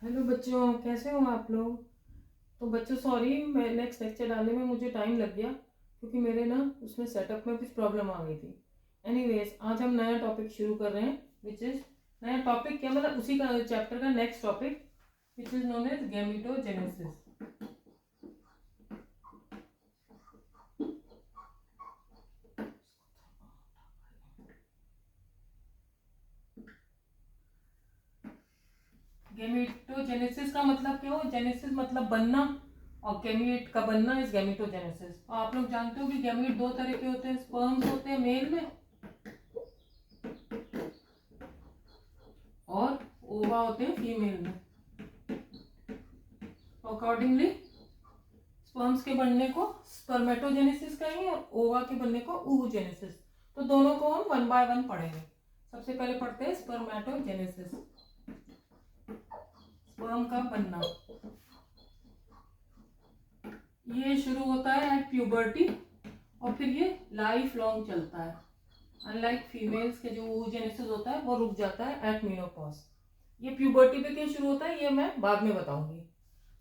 Hello बच्चों, कैसे हो आप लोग। तो बच्चों सॉरी, मैं नेक्स्ट लेक्चर डालने में मुझे टाइम लग गया क्योंकि मेरे ना उसमें सेटअप में कुछ प्रॉब्लम आ गई थी। एनीवेज, आज हम नया टॉपिक शुरू कर रहे हैं विच इज, नया टॉपिक क्या मतलब उसी का चैप्टर का next topic which is known as gametogenesis. Gametogenesis का मतलब क्या हो, जेनेसिस मतलब बनना और गैमीट का बनना इज गैमेटोजेनेसिस। आप लोग जानते हो कि गैमीट दो तरह के होते हैं, स्पर्म्स होते हैं मेल में और ओवा होते हैं फीमेल में। अकॉर्डिंगली स्पर्म्स के बनने को स्पर्मेटोजेनेसिस कहेंगे और ओवा के बनने को oogenesis। तो दोनों को हम वन बाय वन पढ़ेंगे। सबसे पहले पढ़ते हैं स्पर्मेटोजेनेसिस, स्पर्म का बनना। ये शुरू होता है एट प्यूबर्टी और फिर ये लाइफ लॉन्ग चलता है। अनलाइक फीमेल्स के जो oogenesis होता है वो रुक जाता है एट मेनोपॉज। ये प्यूबर्टी पे क्यों शुरू होता है ये मैं बाद में बताऊंगी।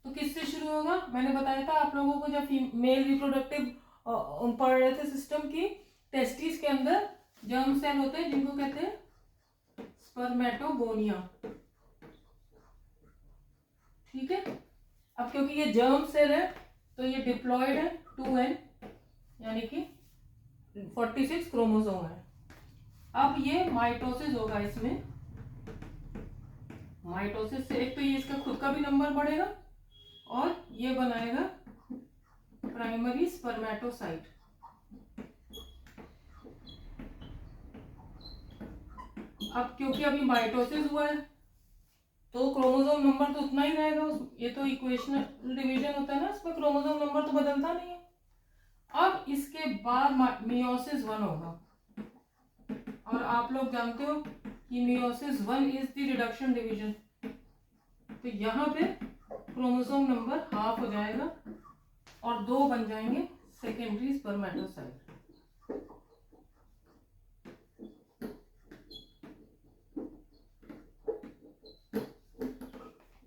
तो किससे शुरू होगा, मैंने बताया था आप लोगों को जब मेल रिप्रोडक्टिव पढ़ रहे थे सिस्टम की, टेस्टिस के अंदर जर्म सेल होते हैं जिनको कहते हैं स्पर्मेटोगोनिया। ठीक है, अब क्योंकि ये जर्म सेल है तो ये डिप्लॉयड है 2n, यानी कि 46 क्रोमोसोम है। अब ये माइटोसिस होगा, इसमें माइटोसिस से एक तो ये इसका खुद का भी नंबर बढ़ेगा और ये बनाएगा प्राइमरी स्पर्मेटोसाइट। अब क्योंकि अभी माइटोसिस हुआ है तो क्रोमोसोम नंबर तो उतना ही रहेगा। ये तो इक्वेशनल डिवीजन होता है ना, इसमें क्रोमोसोम नंबर तो बदलता नहीं है। अब इसके बाद मियोसिस 1 होगा और आप लोग जानते हो कि meiosis 1 is the reduction division. तो यहाँ पे क्रोमोसोम नंबर हाफ हो जाएगा और 2 बन जाएंगे सेकेंडरी स्पर्मेटोसाइट।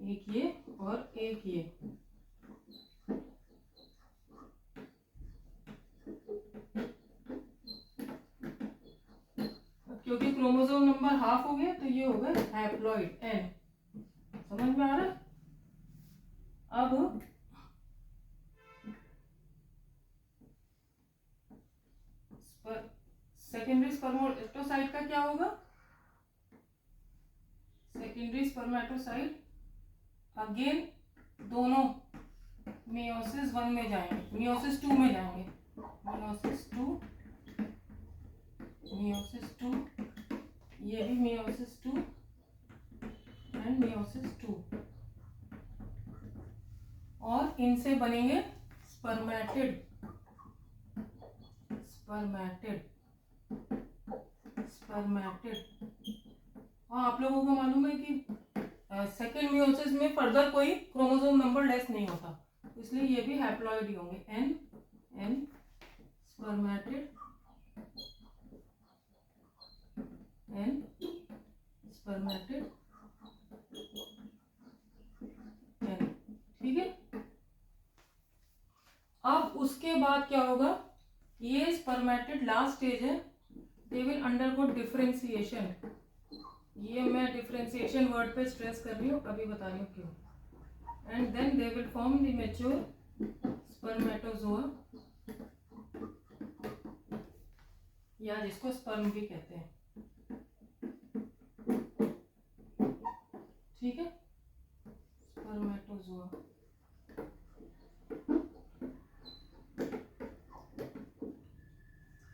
एक ये और एक ये। क्योंकि क्रोमोसोम नंबर हाफ हो गया तो ये होगा हैप्लॉइड एन। समझ में आ रहा है। अब सेकेंडरी स्पर्मेटोसाइट का क्या होगा, सेकेंडरी स्पर्मेटोसाइट अगेन दोनों मियोसिस 1 में जाएंगे, मियोसिस 2 में जाएंगे, मियोसिस 2, मियोसिस 2, ये भी मियोसिस 2 एंड मियोसिस 2 और इनसे बनेंगे स्पर्मेटिड, स्पर्मेटिड, स्पर्मेटिड। और आप लोगों को मालूम है कि सेकेंड मियोसिस में फर्दर कोई क्रोमोसोम नंबर लेस नहीं होता, इसलिए ये भी हैप्लॉइड ही होंगे। N n spermatid n spermatid n. ठीक है, अब उसके बाद क्या होगा, ये स्पर्मेटिड लास्ट स्टेज है, दे विल अंडरगो डिफरेंशिएशन। ये मैं डिफरेंशिएशन वर्ड पे स्ट्रेस कर रही हूँ, अभी बता रही हूँ क्यों। And then they will form the mature spermatozoa, या जिसको स्पर्म भी कहते हैं। ठीक है, स्पर्मेटोजोआ।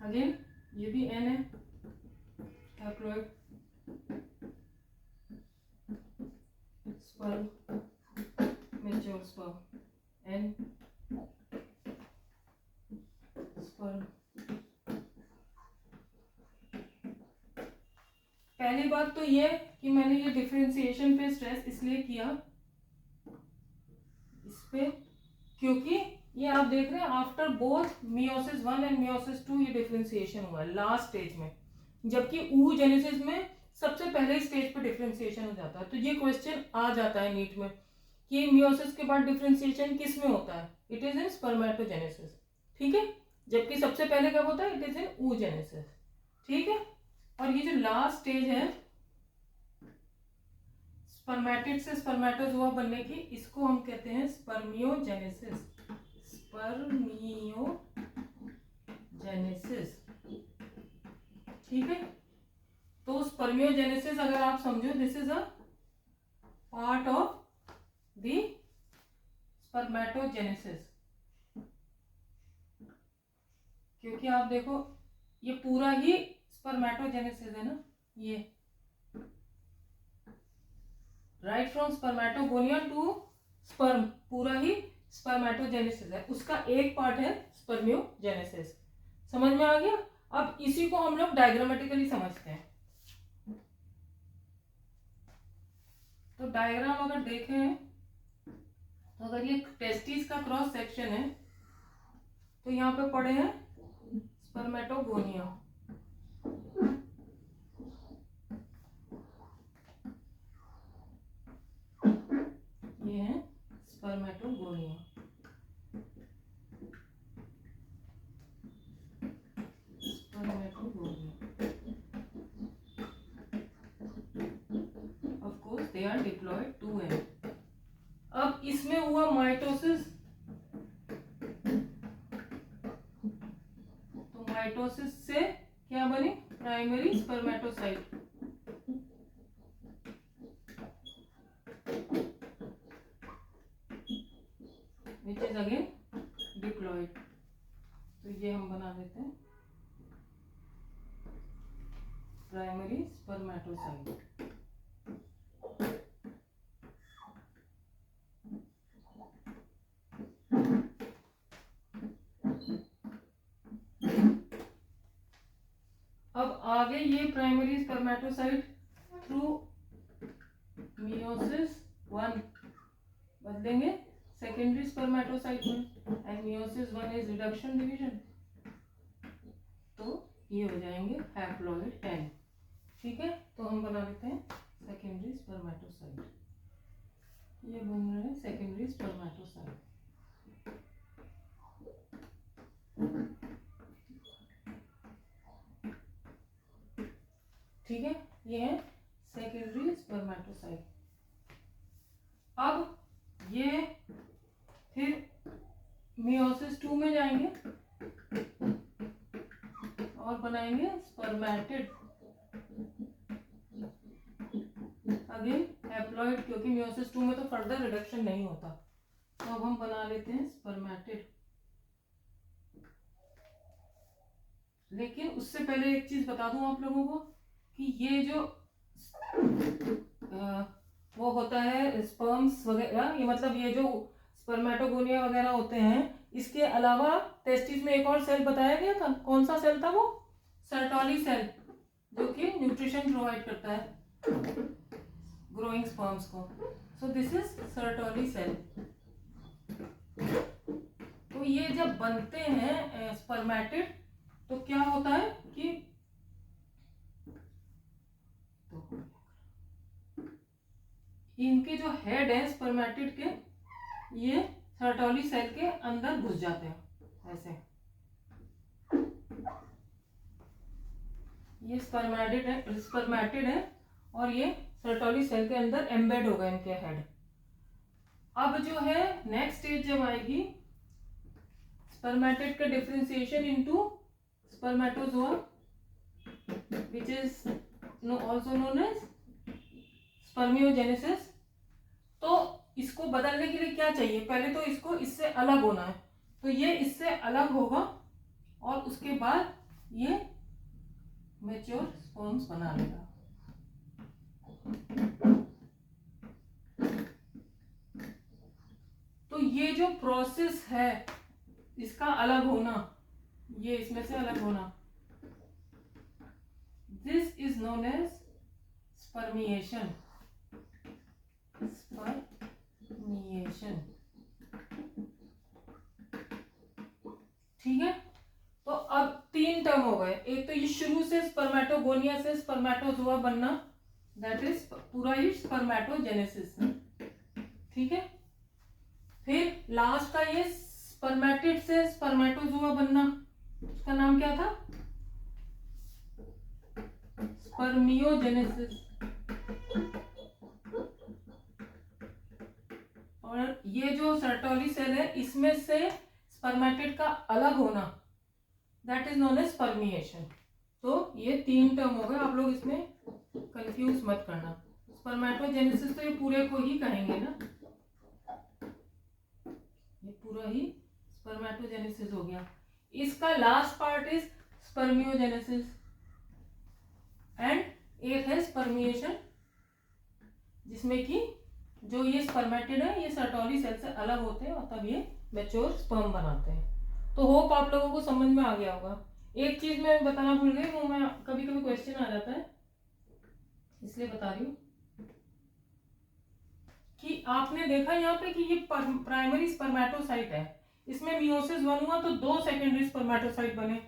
अगेन ये भी एन है, haploid sperm, mature sperm n sperm. पहली बात तो ये कि मैंने ये डिफरेंशिएशन पे स्ट्रेस इसलिए किया इस पे, क्योंकि ये आप देख रहे हैं after both meiosis 1 and meiosis 2 ये डिफरेंशिएशन हुआ है लास्ट स्टेज में, जबकि oogenesis में सबसे पहले स्टेज पे डिफ्रेंसिएशन हो जाता है। तो ये क्वेश्चन आ जाता है नीट में कि मियोसिस के बाद डिफ्रेंसिएशन किस में होता है, इट इज इन स्पर्मेटोजेनेसिस, ठीक है, जबकि सबसे पहले कब होता है, इट इज इन oogenesis, ठीक है। और ये जो लास्ट स्टेज है स्पर्मेटिड से स्पर्मेटोजोआ बनने की, इसको हम कहते हैं स्पर्मियोजेनेसिस, स्पर्मियोजेनेसिस, ठीक है। तो स्पर्मियोजेनेसिस अगर आप समझो, this is a part of the spermatogenesis, क्योंकि आप देखो ये पूरा ही स्पर्मेटोजेनेसिस है ना, ये right from spermatogonia to sperm पूरा ही स्पर्मेटोजेनेसिस है, उसका एक पार्ट है स्पर्मियोजेनेसिस। समझ में आ गया। अब इसी को हम लोग डायग्रामेटिकली समझते हैं। तो डायग्राम अगर देखें तो अगर ये टेस्टिस का क्रॉस सेक्शन है तो यहाँ पे पड़े हैं स्पर्मेटोगोनिया, ये है spermatogonia, of course they are diploid two n. अब इसमें हुआ माइटोसिस, तो माइटोसिस से क्या बनी, primary spermatocyte, which is again diploid. तो ये हम बना देते हैं प्राइमरी स्पर्मेटोसाइट। अब आगे ये प्राइमरी स्पर्मेटोसाइट थ्रू मियोसिस 1 बदलेंगे सेकेंडरी स्पर्मेटोसाइट में, and meiosis 1 is reduction division, तो ये हो जाएंगे हैप्लॉइड 10, ठीक है। तो हम बना लेते हैं सेकेंडरी स्पर्मेटोसाइट, ये बन रहे हैं सेकेंडरी स्पर्मेटोसाइट, ठीक है, ये है सेकेंडरी स्पर्मेटोसाइट। अब ये फिर मियोसिस 2 में जाएंगे और बनाएंगे स्पर्मेटिड, अगेन हैप्लॉइड, क्योंकि मियोसिस 2 में तो फर्दर रिडक्शन नहीं होता। तो अब हम बना लेते हैं स्पर्मेटिड। लेकिन उससे पहले एक चीज बता दूं आप लोगों को कि ये जो वो होता है स्पर्म्स वगैरह, ये मतलब ये जो स्पर्मेटोगोनिया वगैरह होते हैं, इसके अलावा टेस्टिस में एक और सेल बताया गया था, कौन सा सेल था वो, सर्टोली सेल, जो कि न्यूट्रिशन प्रोवाइड करता है ग्रोइंग स्पर्म्स को। So this is Sertoli cell. तो ये जब बनते हैं स्पर्मेटिड तो क्या होता है कि इनके जो हेड है स्पर्मेटिड के, ये सर्टोली सेल के अंदर घुस जाते हैं ऐसे, ये स्पर्मेटिड है और ये सर्टोली सेल के अंदर एम्बेड हो गए इनके हेड। अब जो है नेक्स्ट स्टेज जब आएगी स्पर्मेटिड का differentiation into spermatozoa, which is also known as spermiogenesis. तो इसको बदलने के लिए क्या चाहिए, पहले तो इसको इससे अलग होना है, तो ये इससे अलग होगा और उसके बाद ये मैच्योर स्पर्म्स बना लेगा। तो ये जो प्रोसेस है इसका अलग होना, ये इसमें से अलग होना, this is known as spermiation, spermiation, ठीक है। तो अब 3 टर्म हो गए। एक तो ये शुरू से स्पर्मेटोगोनिया से स्पर्मेटोजोआ बनना, दैट इज पूरा ही स्पर्मेटोजेनेसिस, ठीक है। फिर लास्ट का ये स्पर्मेटिड से स्पर्मेटोजोआ बनना, उसका नाम क्या था, स्पर्मियोजेनेसिस। और ये जो सर्टोली सेल है इसमें से स्पर्मेटिड का अलग होना, that is known as spermiation. तो ये 3 टर्म हो गए, आप लोग इसमें कंफ्यूज मत करना। स्पर्मेटोजेनेसिस तो ये पूरे को ही कहेंगे ना, ये पूरा ही स्पर्मेटोजेनेसिस हो गया। इसका last part is spermiogenesis and एक है स्पर्मिएशन, जिसमें कि जो ये स्पर्मेटिड है ये सर्टोली सेल से अलग होते हैं और तब ये मैच्योर स्पर्म बनाते हैं। तो होप आप लोगों को समझ में आ गया होगा। एक चीज मैं बताना भूल गई, वो मैं कभी कभी क्वेश्चन आ जाता है इसलिए बता रही हूँ कि आपने देखा यहाँ पे कि ये प्राइमरी स्पर्मेटोसाइट है, इसमें मियोसिस 1 हुआ तो 2 सेकेंडरी स्पर्मेटोसाइट बने,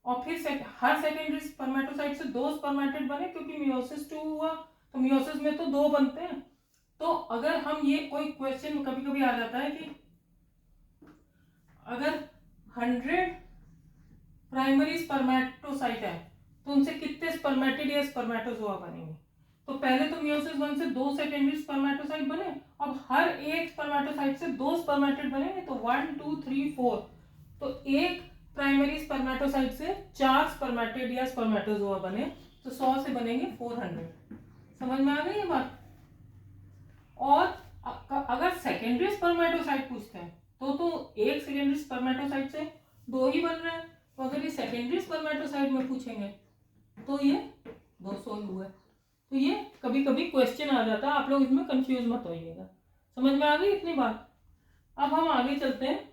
और फिर हर सेकेंडरी स्पर्मेटोसाइट से 2 स्पर्मेटिड बने, क्योंकि मियोसिस 2 हुआ तो मियोसिस में तो 2 बनते हैं। तो अगर हम ये कोई क्वेश्चन कभी कभी आ जाता है कि अगर 100 प्राइमरी स्पर्मेटोसाइट है तो उनसे कितने स्पर्मेटिड या स्पर्मेटोजोआ बनेंगे, तो पहले तो मियोसिस 1 से 2 सेकेंडरी स्पर्मेटोसाइट बने, अब हर एक स्पर्मेटोसाइट से 2 स्पर्मेटिड बनेंगे, तो 1 2 3 4, तो एक प्राइमरी स्पर्मेटोसाइट से 4 स्पर्मेटिड या स्पर्मेटोजोआ बने, तो 100 से बनेंगे 400। समझ में आ गई ये बात। और अगर सेकेंडरी स्पर्मेटोसाइट पूछते हैं तो एक सेकेंडरी स्पर्मेटोसाइट से 2 ही बन रहे हैं, तो अगर ये सेकेंडरी स्पर्मेटोसाइट में पूछेंगे तो ये 200 ही हुआ। तो ये कभी कभी क्वेश्चन आ जाता है, आप लोग इसमें कंफ्यूज मत होइएगा। समझ में आ गई इतनी बात। अब हम आगे चलते हैं।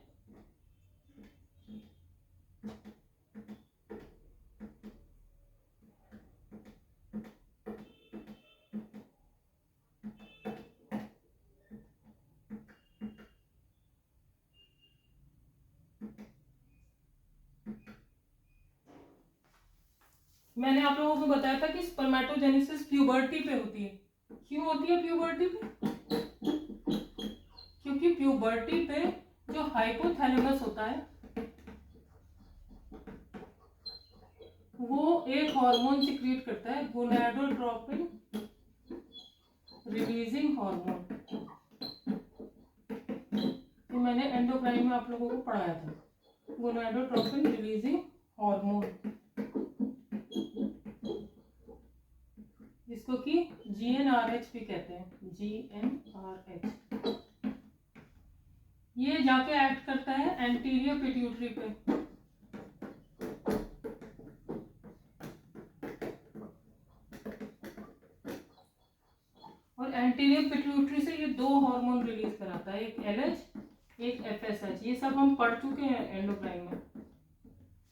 मैंने आप लोगों को बताया था कि स्पर्मेटोजेनेसिस प्यूबर्टी पे होती है। क्यों होती है प्यूबर्टी पे? क्योंकि प्यूबर्टी पे जो हाइपोथैलेमस होता है वो एक हार्मोन सिक्रीट करता है, गोनाडोट्रोपिन रिलीजिंग हार्मोन। ये मैंने एंडोक्राइन में आप लोगों को पढ़ाया था, गोनाडोट्रोपिन रिलीजिंग हार्मोन, जिसको कि GnRH भी कहते हैं, GnRH। ये जाके एक्ट करता है एंटीरियर पिट्यूटरी पे, और एंटीरियर पिट्यूटरी से ये 2 हार्मोन रिलीज कराता है, एक LH एक FSH। ये सब हम पढ़ चुके हैं एंडोक्राइन में।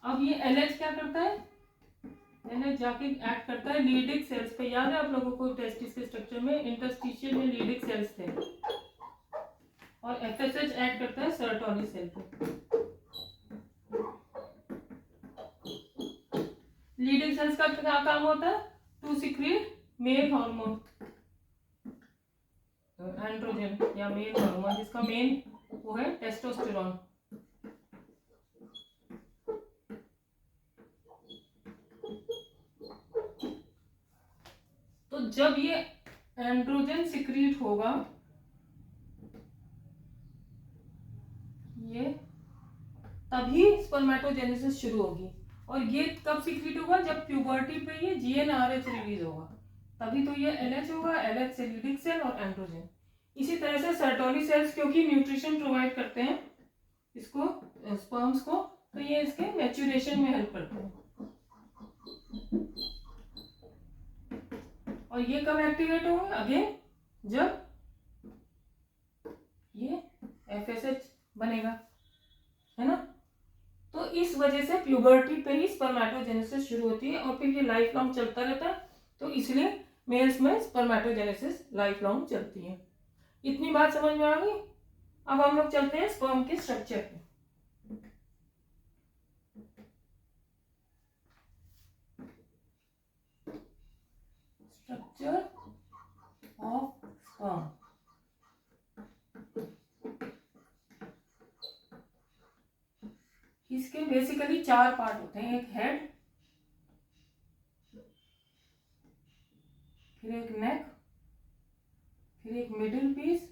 अब ये LH क्या करता है, LH जाके एक्ट करता है लीडिक सेल्स पे। याद है आप लोगों को टेस्टिस के स्ट्रक्चर में इंटरस्टिशियल में लीडिक सेल्स थे, और FSH एक्ट करता है सर्टोली सेल पे। लीडिक सेल्स का क्या काम होता है, to secrete male hormone, androgen या मेल हार्मोन, जिसका मेन वो है टेस्टोस्टेरोन। तो जब ये एंड्रोजन सिक्रीट होगा, ये तभी स्पर्मेटोजेनेसिस शुरू होगी। और ये कब सिक्रीट होगा, जब प्यूबर्टी पे ये GnRH रिलीज होगा, तभी तो ये LH होगा, LH से लीडिक सेल और एंड्रोजन। इसी तरह से सर्टोली सेल्स क्योंकि न्यूट्रिशन प्रोवाइड करते हैं इसको, स्पर्म्स को, तो ये इसके मैच्योरेशन में हेल्प करते हैं। और ये कब एक्टिवेट होंगे, अगेन जब ये FSH बनेगा, है ना। तो इस वजह से प्यूबर्टी पे ही स्पर्मेटोजेनेसिस शुरू होती है और फिर ये लाइफ लॉन्ग चलता रहता है। तो इसलिए मेल्स में स्पर्मेटोजेनेसिस लाइफ लॉन्ग चलती है। इतनी बात समझ में आ गई। अब हम लोग चलते हैं स्पर्म के स्ट्रक्चर पे। Structure of sperm. इसके बेसिकली 4 पार्ट होते हैं, एक हेड, फिर एक नेक, फिर एक मिडिल पीस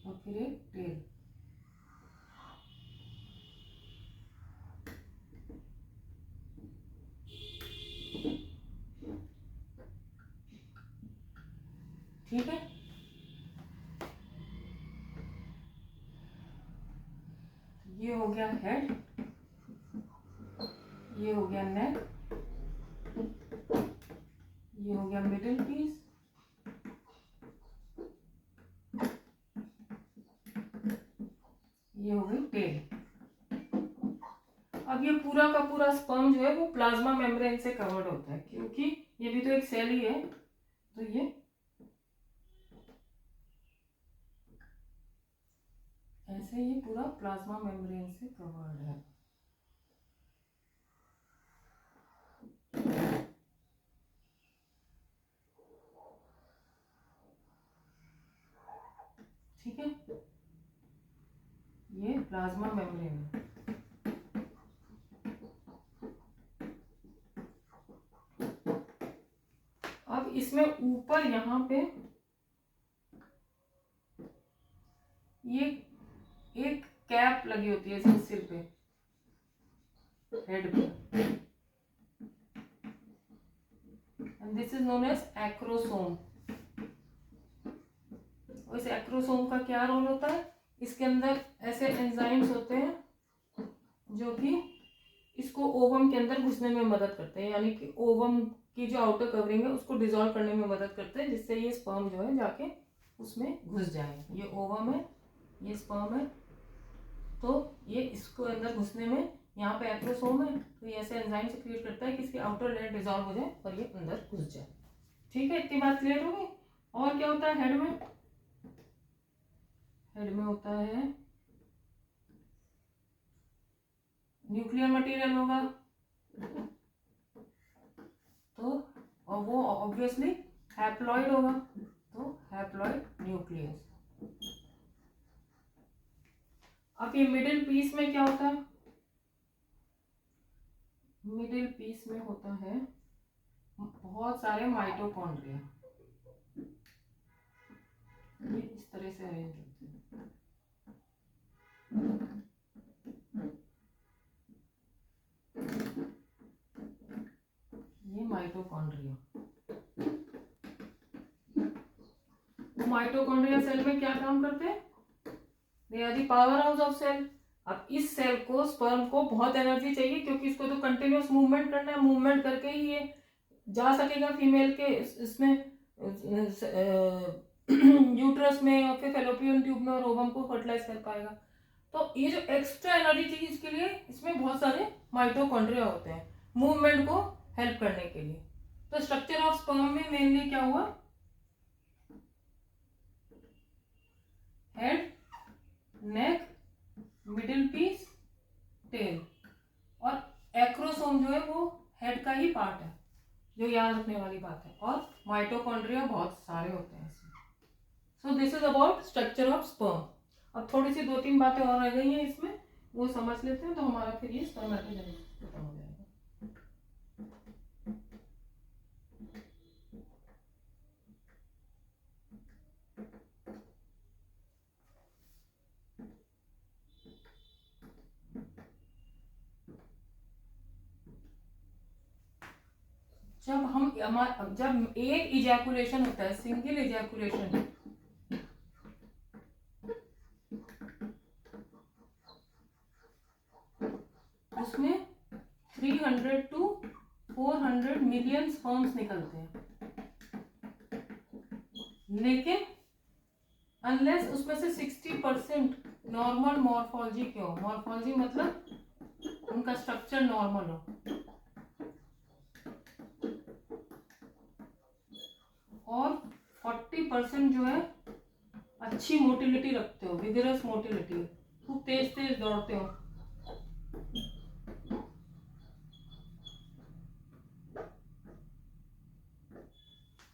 और फिर एक टेल। ठीक है, ये हो गया हेड, ये हो गया नेक, ये हो गया मिडिल पीस, ये हो गई टेल। अब ये पूरा का पूरा स्पर्म जो है वो प्लाज्मा मेम्ब्रेन से कवर्ड होता है, क्योंकि ये भी तो एक सेल ही है, तो ये ऐसे ये पूरा प्लाज्मा मेम्ब्रेन से कवर्ड है। ठीक है, ये प्लाज्मा मेम्ब्रेन है। अब इसमें ऊपर यहाँ पे ये एक कैप लगी होती है इसके सिर पे, हेड पे, and this is known as acrosome. और इस एक्रोसोम का क्या रोल होता है? इसके अंदर ऐसे एंजाइम्स होते हैं जो कि इसको ओवम के अंदर घुसने में मदद करते हैं, यानी कि ओवम की जो आउटर कवरिंग है उसको डिसॉल्व करने में मदद करते हैं, जिससे ये स्पर्म जो है जाके उसमें घुस जाए। ये ओवम है, ये स्पर्म है, तो ये इसको अंदर घुसने में यहाँ पे एक्रोसोम है, तो ये ऐसे एंजाइम से क्रिएट करता है कि इसकी आउटर लेयर डिसॉल्व हो जाए और ये अंदर घुस जाए। ठीक है, इतनी बात क्लियर हो गई। और क्या होता है हेड में? हेड में होता है न्यूक्लियर मटेरियल होगा, तो और वो ऑब्वियसली हैप्लॉइड होगा, तो हैप्लॉइड न्यूक्लियस। अब ये मिडिल पीस में क्या होता है? मिडिल पीस में होता है बहुत सारे माइटोकॉन्ड्रिया, ये इस तरह से अरेंज होते हैं। ये माइटोकॉन्ड्रिया, माइटोकॉन्ड्रिया सेल में क्या काम करते हैं? They are the power house of cell. अब इस सेल को, स्पर्म को बहुत एनर्जी चाहिए, क्योंकि इसको तो कंटिन्यूअस मूवमेंट करना है, मूवमेंट करके ही ये जा सकेगा फीमेल के इसमें यूट्रस में और फिर फैलोपियन ट्यूब में और ओवम को फर्टिलाइज कर पाएगा। तो ये जो एक्स्ट्रा एनर्जी चाहिए इसके लिए, इसमें बहुत सारे माइटोकॉन्ड्रिया होते हैं मूवमेंट को हेल्प करने के लिए। तो स्ट्रक्चर ऑफ स्पर्म में मेनली क्या हुआ? हेड, नेक, मिडिल पीस, टेल, और एक्रोसोम जो है वो हेड का ही पार्ट है, जो याद रखने वाली बात है, और माइटोकॉन्ड्रिया बहुत सारे होते हैं इसमें। सो this is about structure of sperm. अब थोड़ी सी 2-3 बातें और रह गई हैं इसमें, वो समझ लेते हैं, तो हमारा फिर ये स्पर्मेटोजेनेसिस खत्म हो जाएगा। जब एक इजैकुलेशन होता है, सिंगल इजैकुलेशन, उसमें 300 to 400 मिलियन स्पर्म्स निकलते हैं, लेकिन अनलेस उसमें से 60% नॉर्मल मॉर्फोलॉजी के हो, मॉर्फोलॉजी मतलब उनका स्ट्रक्चर नॉर्मल हो, और 40% जो है अच्छी मोटिलिटी रखते हो, विगरस मोटिलिटी, खूब तेज तेज दौड़ते हो,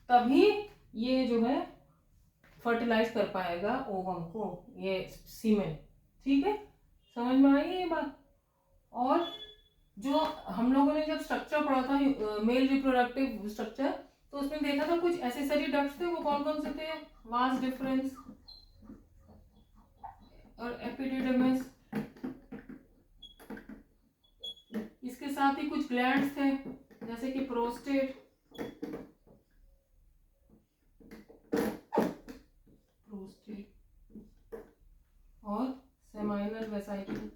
तभी ये जो है फर्टिलाइज कर पाएगा ओवम को, ये सीमेन। ठीक है, समझ में आई ये बात। और जो हम लोगों ने जब स्ट्रक्चर पढ़ा था मेल रिप्रोडक्टिव स्ट्रक्चर, तो उसमें देखा था कुछ एसेसरी डक्ट्स थे, वो कौन कौन से थे? वास डिफरेंस और एपिडिडमिस, इसके साथ ही कुछ ग्लैंड्स थे जैसे कि प्रोस्टेट, और सेमाइनल वेसाइकल।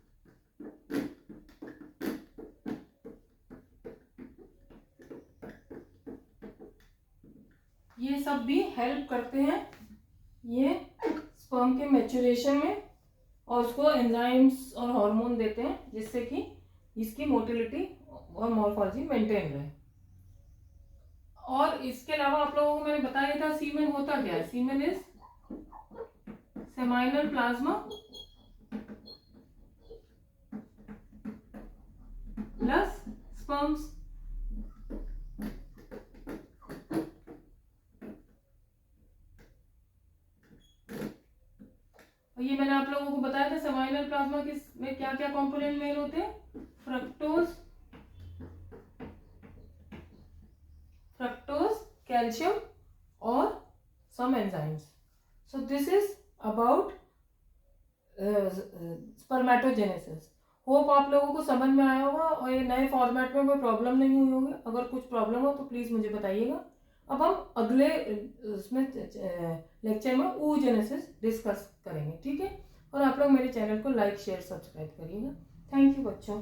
ये सब भी हेल्प करते हैं ये स्पर्म के मैच्योरेशन में, और उसको एंजाइम्स और हार्मोन देते हैं जिससे कि इसकी मोटिलिटी और मॉर्फोलॉजी मेंटेन रहे। और इसके अलावा आप लोगों को मैंने बताया था सीमेन होता क्या है। Semen is seminal plasma plus sperms. और ये मैंने आप लोगों को बताया था सेमाइनल प्लाज्मा में क्या क्या कंपोनेंट मेन होते हैं? फ्रक्टोज, कैल्शियम और some enzymes. So this is about spermatogenesis. Hope आप लोगों को समझ में आया होगा और ये नए फॉर्मेट में कोई प्रॉब्लम नहीं हुई होगी। अगर कुछ प्रॉब्लम हो तो प्लीज़ मुझे बताइएगा। अब हम अगले उसमें लेक्चर में oogenesis डिस्कस करेंगे, ठीक है। और आप लोग मेरे चैनल को लाइक शेयर सब्सक्राइब करिएगा। थैंक यू बच्चों।